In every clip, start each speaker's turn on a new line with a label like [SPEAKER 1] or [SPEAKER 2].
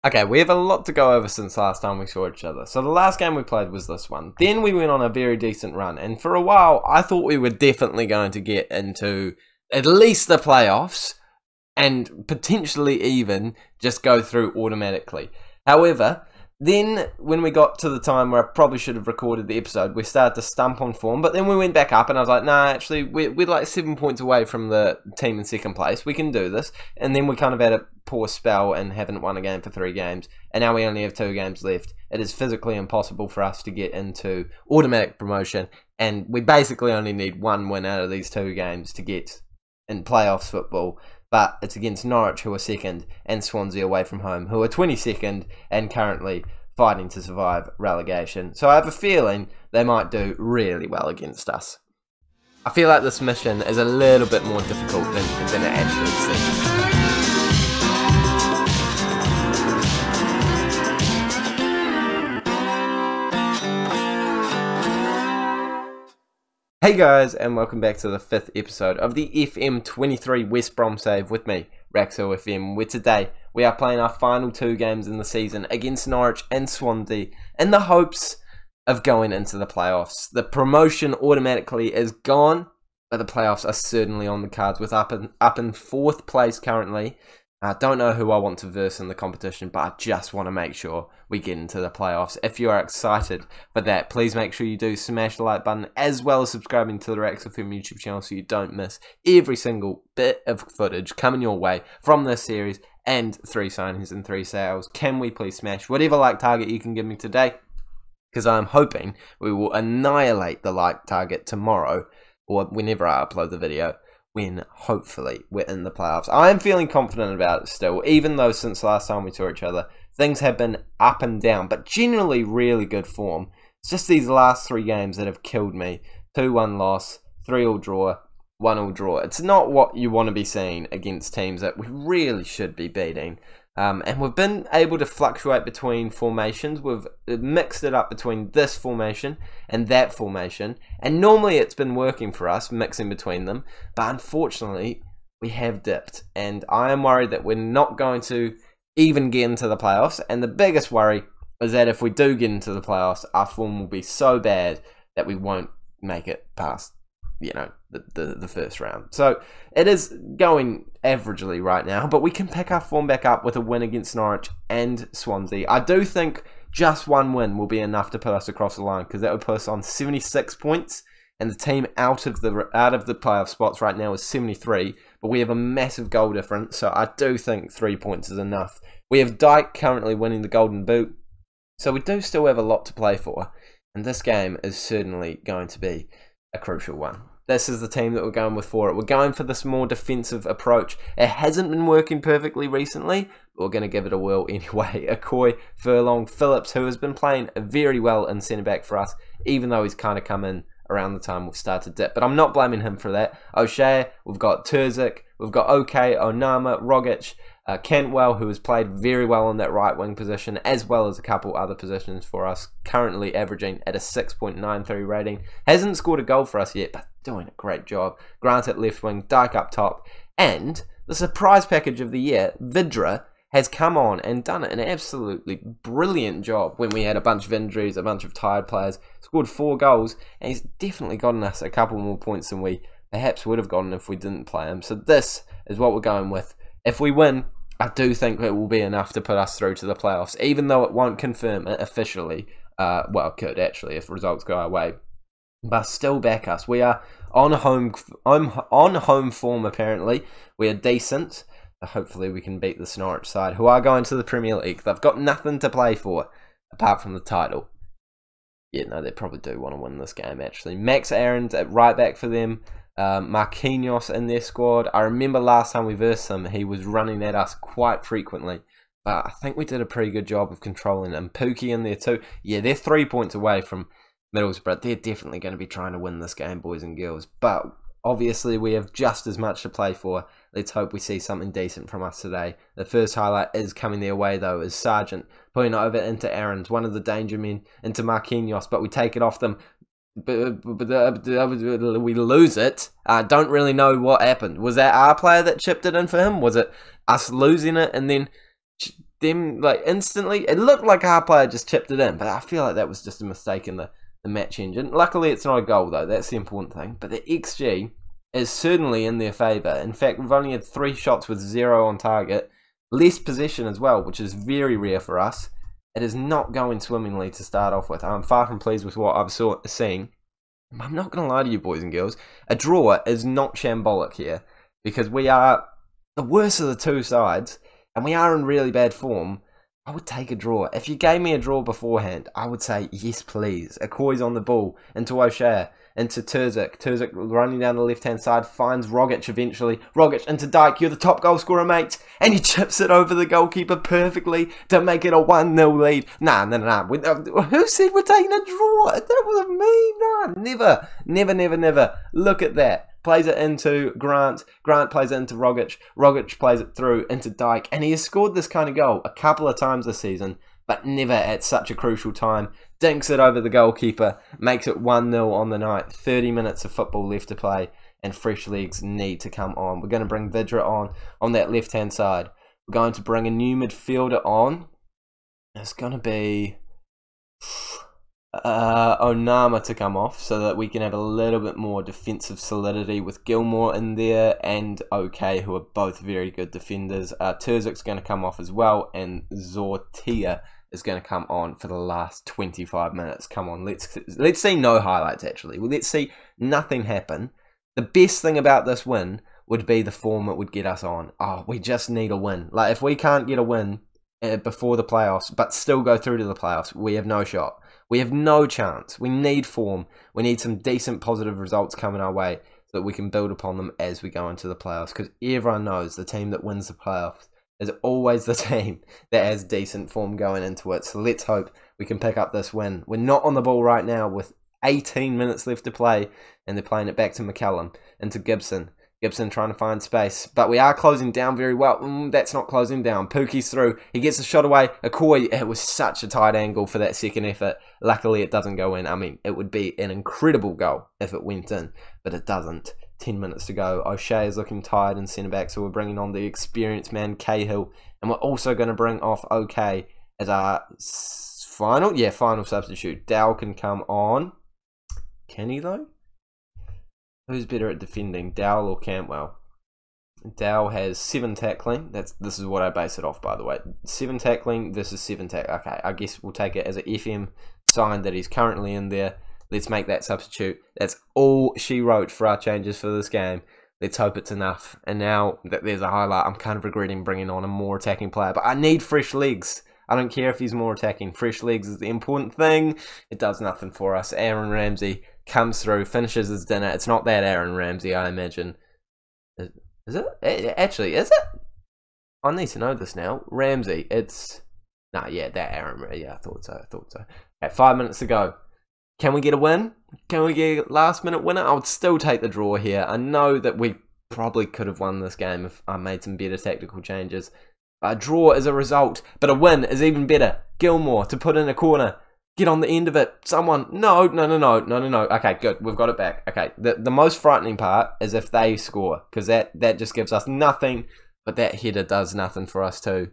[SPEAKER 1] Okay, we have a lot to go over since last time we saw each other. So the last game we played was this one. Then we went on a very decent run. And for a while, I thought we were definitely going to get into at least the playoffs and potentially even just go through automatically. However, then when we got to the time where I probably should have recorded the episode, we started to stump on form. But then we went back up and I was like, nah, actually, we're like 7 points away from the team in second place. We can do this. And then we kind of had a poor spell and haven't won a game for 3 games. And now we only have 2 games left. It is physically impossible for us to get into automatic promotion. And we basically only need 1 win out of these 2 games to get in playoffs football. But it's against Norwich, who are second, and Swansea away from home, who are 22nd and currently fighting to survive relegation. So I have a feeling they might do really well against us. I feel like this mission is a little bit more difficult than it actually seems. Hey guys, and welcome back to the 5th episode of the FM23 West Brom Save with me, Raxo FM, where today we are playing our final 2 games in the season against Norwich and Swansea in the hopes of going into the playoffs. The promotion automatically is gone, but the playoffs are certainly on the cards with up in 4th place currently. I don't know who I want to verse in the competition, but I just want to make sure we get into the playoffs. If you are excited for that, please make sure you do smash the like button, as well as subscribing to the Rax FM YouTube channel so you don't miss every single bit of footage coming your way from this series and 3 signings and 3 sales. Can we please smash whatever like target you can give me today? Because I'm hoping we will annihilate the like target tomorrow, or whenever I upload the video, when hopefully we're in the playoffs. I am feeling confident about it still, even though since last time we saw each other, things have been up and down, but generally really good form. It's just these last 3 games that have killed me. 2-1 loss, 3-all draw, 1-all draw. It's not what you want to be seeing against teams that we really should be beating. And we've been able to fluctuate between formations. We've mixed it up between this formation and that formation. And normally it's been working for us, mixing between them. But unfortunately, we have dipped. And I am worried that we're not going to even get into the playoffs. And the biggest worry is that if we do get into the playoffs, our form will be so bad that we won't make it past, you know, the first round. So it is going averagely right now, but we can pick our form back up with a win against Norwich and Swansea. I do think just 1 win will be enough to put us across the line, because that would put us on 76 points, and the team out of the playoff spots right now is 73, but we have a massive goal difference, so I do think 3 points is enough. We have Dike currently winning the Golden Boot, so we do still have a lot to play for, and this game is certainly going to be a crucial one. This is the team that we're going with for it. We're going for this more defensive approach. It hasn't been working perfectly recently, but we're going to give it a whirl anyway. Okoye, Furlong, Phillips, who has been playing very well in centre-back for us, even though he's kind of come in around the time we've started to dip. But I'm not blaming him for that. O'Shea, we've got Terzic, we've got OK, Onama, Rogic, Cantwell, who has played very well in that right wing position, as well as a couple other positions for us, currently averaging at a 6.93 rating. Hasn't scored a goal for us yet, but doing a great job. Grant at left wing, Dike up top, and the surprise package of the year, Vidra, has come on and done an absolutely brilliant job when we had a bunch of injuries, a bunch of tired players. Scored 4 goals, and he's definitely gotten us a couple more points than we perhaps would have gotten if we didn't play him. So this is what we're going with. If we win, I do think it will be enough to put us through to the playoffs, even though it won't confirm it officially. Well, it could actually if results go our way, but still back us. We are on home form apparently. We are decent. Hopefully we can beat the Norwich side, who are going to the Premier League. They've got nothing to play for apart from the title. Yeah, no, they probably do want to win this game actually. Max Aaron's at right back for them. Marquinhos in their squad. I remember last time we versed him, he was running at us quite frequently, but I think we did a pretty good job of controlling him. Pookie in there too. Yeah, they're 3 points away from Middlesbrough. They're definitely going to be trying to win this game, boys and girls, but obviously we have just as much to play for. Let's hope we see something decent from us today. The first highlight is coming their way though, is Sargent putting it over into Aaron's, one of the danger men, into Marquinhos, but we take it off them. But we lose it. I don't really know what happened. Was that our player that chipped it in for him? Was it us losing it and then them, like, instantly, it looked like our player just chipped it in, but I feel like that was just a mistake in the match engine. Luckily, it's not a goal, though. That's the important thing. But the XG is certainly in their favour. In fact, we've only had 3 shots with 0 on target. Less possession as well, which is very rare for us. It is not going swimmingly to start off with. I'm far from pleased with what I've seen. I'm not going to lie to you, boys and girls. A draw is not shambolic here, because we are the worst of the two sides, and we are in really bad form. I would take a draw. If you gave me a draw beforehand, I would say, yes, please. Okoye's on the ball, into O'Shea, into Terzic. Terzic running down the left-hand side, finds Rogic eventually. Rogic into Dike, you're the top goal scorer, mate. And he chips it over the goalkeeper perfectly to make it a 1-0 lead. Nah. Who said we're taking a draw? That wasn't me. Nah, never. Look at that. Plays it into Grant. Grant plays it into Rogic. Rogic plays it through into Dike. And he has scored this kind of goal a couple of times this season, but never at such a crucial time. Dinks it over the goalkeeper, makes it 1-0 on the night. 30 minutes of football left to play, and fresh legs need to come on. We're going to bring Vidra on that left-hand side. We're going to bring a new midfielder on. It's going to be Onama to come off, so that we can have a little bit more defensive solidity with Gilmore in there and OK, who are both very good defenders. Terzic's going to come off as well, and Zortia is going to come on for the last 25 minutes. Come on, let's see no highlights, actually. Well, let's see nothing happen. The best thing about this win would be the form it would get us on. Oh, we just need a win. Like, if we can't get a win before the playoffs, but still go through to the playoffs, we have no shot. We have no chance. We need form. We need some decent positive results coming our way so that we can build upon them as we go into the playoffs. Because everyone knows the team that wins the playoffs is always the team that has decent form going into it. So let's hope we can pick up this win. We're not on the ball right now with 18 minutes left to play, and they're playing it back to McCallum, into Gibson. Gibson trying to find space, but we are closing down very well. That's not closing down. Pookie's through. He gets a shot away. Okoye, it was such a tight angle for that second effort. Luckily, it doesn't go in. I mean, it would be an incredible goal if it went in, but it doesn't. 10 minutes to go. O'Shea is looking tired in centre-back, so we're bringing on the experienced man, Cahill, and we're also going to bring off OK as our final substitute. Dow can come on. Can he, though? Who's better at defending, Dowell or Cantwell? Dowell has 7 tackling. This is what I base it off, by the way. 7 tackling versus 7 tackling. Okay, I guess we'll take it as an FM sign that he's currently in there. Let's make that substitute. That's all she wrote for our changes for this game. Let's hope it's enough. And now that there's a highlight, I'm kind of regretting bringing on a more attacking player. But I need fresh legs. I don't care if he's more attacking. Fresh legs is the important thing. It does nothing for us. Aaron Ramsey comes through, finishes his dinner. It's not that Aaron Ramsey, I imagine. Is it? Actually, is it? I need to know this now. Ramsey, it's... Nah, yeah, that Aaron... Yeah, I thought so. Okay, 5 minutes to go. Can we get a win? Can we get a last-minute winner? I would still take the draw here. I know that we probably could have won this game if I made some better tactical changes. A draw is a result, but a win is even better. Gilmore to put in a corner. Get on the end of it. Someone. No. Okay, good. We've got it back. Okay, the most frightening part is if they score, because that just gives us nothing, but that header does nothing for us too.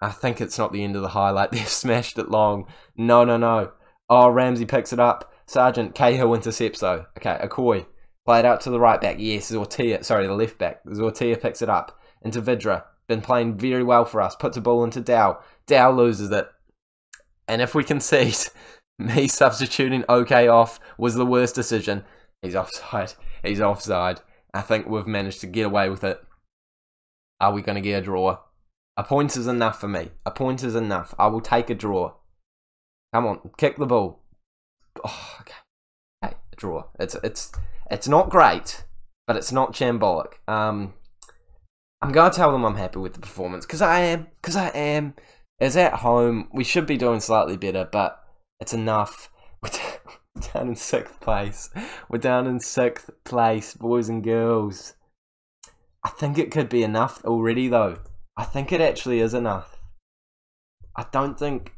[SPEAKER 1] I think it's not the end of the highlight. They've smashed it long. No. Oh, Ramsey picks it up. Sargent, Cahill intercepts though. Okay, Okoye. Play it out to the right back. Yes, Zortia. Sorry, the left back. Zortia picks it up. Into Vidra. Been playing very well for us. Puts a ball into Dow. Dow loses it. And if we concede, me substituting OK off was the worst decision. He's offside. He's offside. I think we've managed to get away with it. Are we going to get a draw? A point is enough for me. A point is enough. I will take a draw. Come on, kick the ball. Oh, okay. Hey, a draw. It's not great, but it's not shambolic. I'm going to tell them I'm happy with the performance, because I am. It's at home. We should be doing slightly better, but it's enough. We're down in 6th place. We're down in 6th place, boys and girls. I think it could be enough already, though. I think it actually is enough. I don't think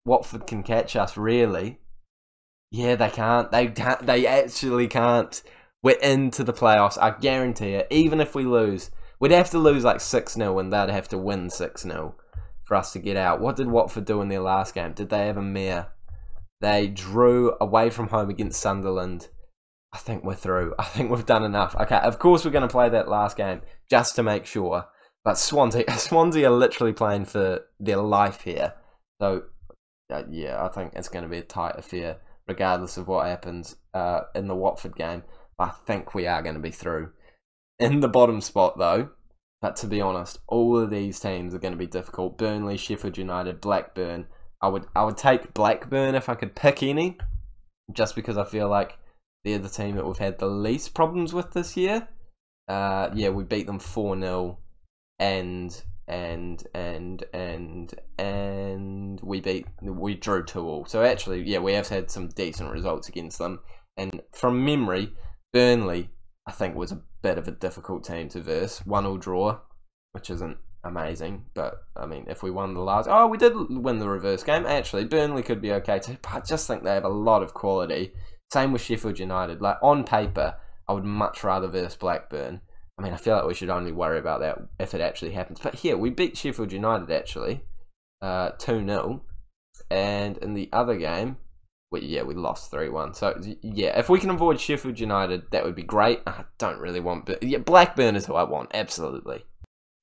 [SPEAKER 1] Watford can catch us, really. Yeah, they can't. They actually can't. We're into the playoffs. I guarantee it. Even if we lose, we'd have to lose like 6-0, and they'd have to win 6-0 for us to get out. What did Watford do in their last game? Did they have a mare? They drew away from home against Sunderland. I think we're through. I think we've done enough. Okay, of course we're going to play that last game just to make sure. But Swansea are literally playing for their life here. So, yeah, I think it's going to be a tight affair, regardless of what happens in the Watford game. I think we are going to be through. In the bottom spot, though, but to be honest, all of these teams are going to be difficult. Burnley, Sheffield United, Blackburn. I would take Blackburn if I could pick any, just because I feel like they're the team that we've had the least problems with this year. Yeah, we beat them 4-0, and we drew 2-2. So actually, yeah, we have had some decent results against them. And from memory, Burnley, I think, was a bit of a difficult team to verse. 1-1 draw, which isn't amazing, but I mean, if we won the last... Oh, we did win the reverse game. Actually, Burnley could be okay too, but I just think they have a lot of quality. Same with Sheffield United. Like, on paper, I would much rather verse Blackburn. I mean, I feel like we should only worry about that if it actually happens. But here, we beat Sheffield United, actually, 2-0. And in the other game, we lost 3-1. So, yeah, if we can avoid Sheffield United, that would be great. I don't really want... But yeah, Blackburn is who I want, absolutely.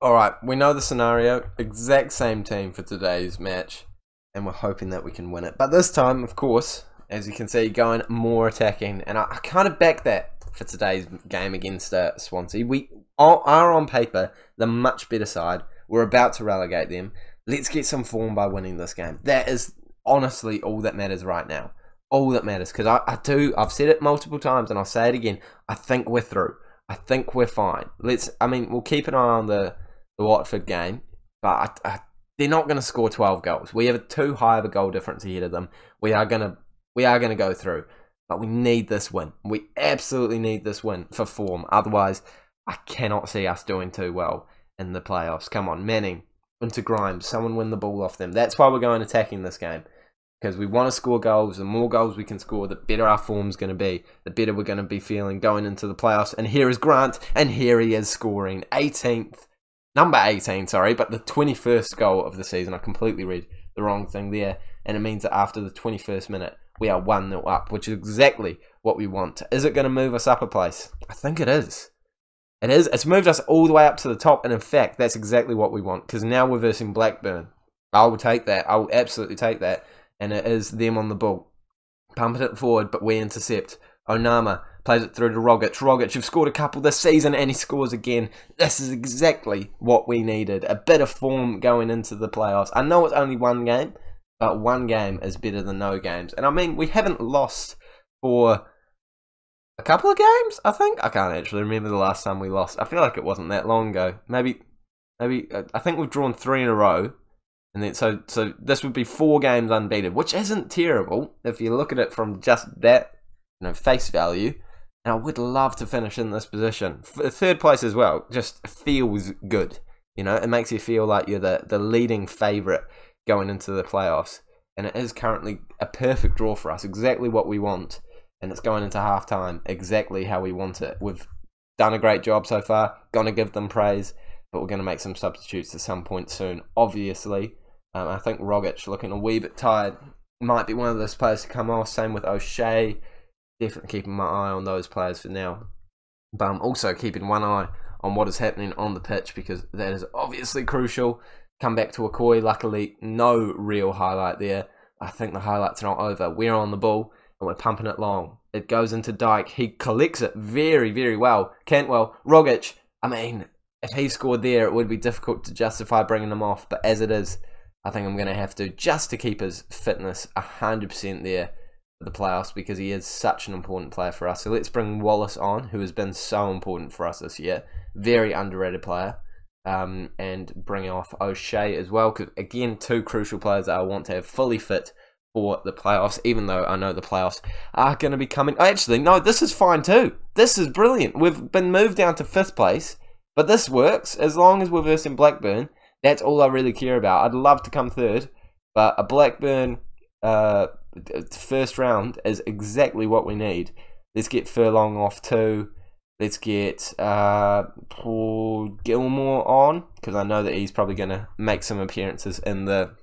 [SPEAKER 1] Alright, we know the scenario. Exact same team for today's match. And we're hoping that we can win it. But this time, of course, as you can see, going more attacking. And I kind of back that for today's game against Swansea. We are on paper the much better side. We're about to relegate them. Let's get some form by winning this game. That is honestly all that matters right now. All that matters. Because I've said it multiple times and I'll say it again. I think we're through. I think we're fine. We'll keep an eye on the Watford game, but they're not going to score 12 goals. We have too high of a goal difference ahead of them. We are going to go through, but we need this win. We absolutely need this win for form. Otherwise, I cannot see us doing too well in the playoffs. Come on, Manning into Grimes. Someone win the ball off them. That's why we're going attacking this game, because we want to score goals. The more goals we can score, the better our form's going to be. The better we're going to be feeling going into the playoffs. And here is Grant, and here he is scoring 18th. Number 18, sorry, but the 21st goal of the season. I completely read the wrong thing there. And it means that after the 21st minute, we are 1-0 up, which is exactly what we want. Is it going to move us up a place? I think it is. It is. It's moved us all the way up to the top. And in fact, that's exactly what we want. Because now we're versing Blackburn. I will take that. I will absolutely take that. And it is them on the ball. Pumping it forward, but we intercept. Onama plays it through to Rogic. Rogic, you've scored a couple this season, and he scores again. This is exactly what we needed. A bit of form going into the playoffs. I know it's only one game, but one game is better than no games. And I mean, we haven't lost for a couple of games, I think. I can't actually remember the last time we lost. I feel like it wasn't that long ago. Maybe I think we've drawn 3 in a row. And then so this would be 4 games unbeaten, which isn't terrible if you look at it from just that, face value. And I would love to finish in this position. Third place as well just feels good. It makes you feel like you're the leading favourite going into the playoffs. And it is currently a perfect draw for us, exactly what we want. And it's going into half-time exactly how we want it. We've done a great job so far. Going to give them praise. But we're going to make some substitutes at some point soon, obviously. I think Rogic, looking a wee bit tired, might be one of those players to come off. Same with O'Shea. Definitely keeping my eye on those players for now. But I'm also keeping one eye on what is happening on the pitch, because that is obviously crucial. Come back to Okoye. Luckily, no real highlight there. I think the highlight's not over. We're on the ball, and we're pumping it long. It goes into Dike. He collects it very, very well. Cantwell, Rogic. I mean, if he scored there, it would be difficult to justify bringing him off. But as it is, I think I'm going to have to, just to keep his fitness 100% there for the playoffs, because he is such an important player for us. So let's bring Wallace on, who has been so important for us this year. Very underrated player. And bring off O'Shea as well, because again, 2 crucial players that I want to have fully fit for the playoffs, even though I know the playoffs are going to be coming. Actually, no, this is fine too. This is brilliant. We've been moved down to 5th place, but this works as long as we're versing Blackburn. That's all I really care about. I'd love to come 3rd, but a Blackburn first round is exactly what we need. Let's get Furlong off too. Let's get Paul Gilmore on, because I know that he's probably going to make some appearances in the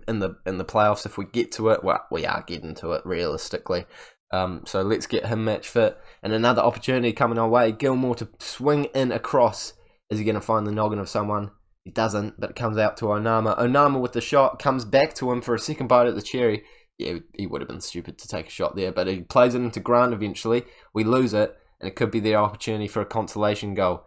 [SPEAKER 1] playoffs if we get to it. Well, we are getting to it realistically. So let's get him match fit. And another opportunity coming our way. Gilmore to swing in across. Is he going to find the noggin of someone? He doesn't, but it comes out to Onama. Onama with the shot, comes back to him for a second bite at the cherry. Yeah, he would have been stupid to take a shot there, but he plays it into Grant eventually. We lose it, and it could be their opportunity for a consolation goal.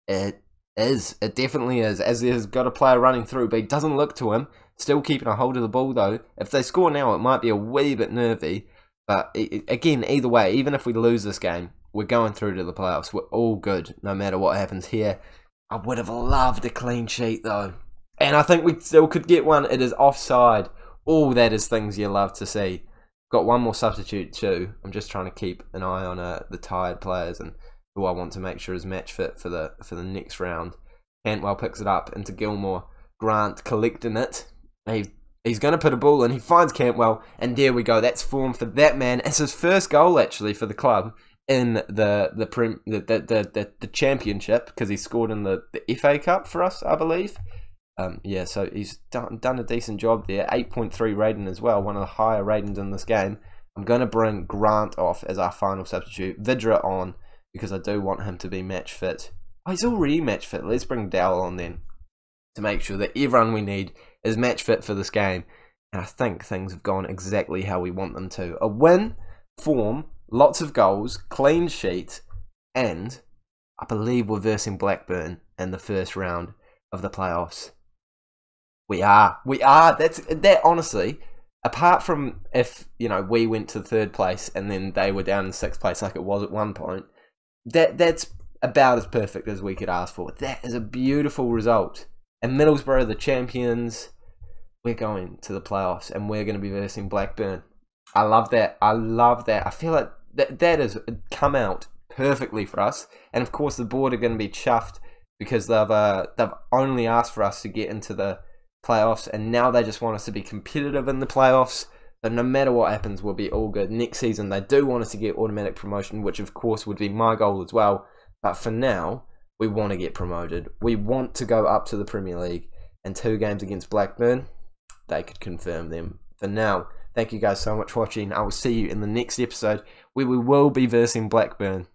[SPEAKER 1] It is. It definitely is, as there's got a player running through, but he doesn't look to him. Still keeping a hold of the ball, though. If they score now, it might be a wee bit nervy. But, again, either way, even if we lose this game, we're going through to the playoffs. We're all good, no matter what happens here. I would have loved a clean sheet, though. And I think we still could get one. It is offside. All that is things you love to see. Got one more substitute, too. I'm just trying to keep an eye on the tired players and who I want to make sure is match fit for the next round. Cantwell picks it up into Gilmore. Grant collecting it. He's going to put a ball in. He finds Cantwell, and there we go. That's form for that man. It's his first goal, actually, for the club in the championship, because he scored in the FA Cup for us, I believe. Yeah, so he's done a decent job there. 8.3 rating as well, one of the higher ratings in this game. I'm going to bring Grant off as our final substitute. Vidra on, because I do want him to be match fit. Oh, he's already match fit. Let's bring Dowell on then, to make sure that everyone we need is match fit for this game. And I think things have gone exactly how we want them to. A win, form, lots of goals, clean sheet, and I believe we're versing Blackburn in the first round of the playoffs. We are. That honestly, apart from if, you know, we went to third place and then they were down in sixth place like it was at one point, that's about as perfect as we could ask for. That is a beautiful result. And Middlesbrough, the champions, we're going to the playoffs and we're going to be versing Blackburn. I love that. I love that. I feel like that has come out perfectly for us. And of course, the board are going to be chuffed because they've only asked for us to get into the playoffs, and now they just want us to be competitive in the playoffs. But no matter what happens, we'll be all good. Next season, they do want us to get automatic promotion, which of course would be my goal as well. But for now, we want to get promoted. We want to go up to the Premier League, and 2 games against Blackburn, they could confirm them. For now, thank you guys so much for watching. I will see you in the next episode, where we will be versing Blackburn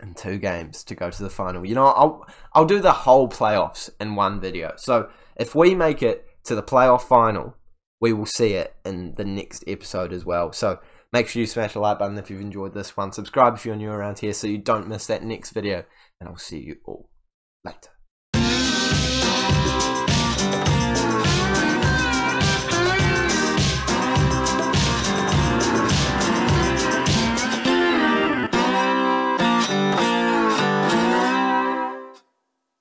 [SPEAKER 1] in 2 games to go to the final. You know, I'll do the whole playoffs in one video. So if we make it to the playoff final, we will see it in the next episode as well. So make sure you smash the like button if you've enjoyed this one. Subscribe if you're new around here so you don't miss that next video. And I'll see you all later.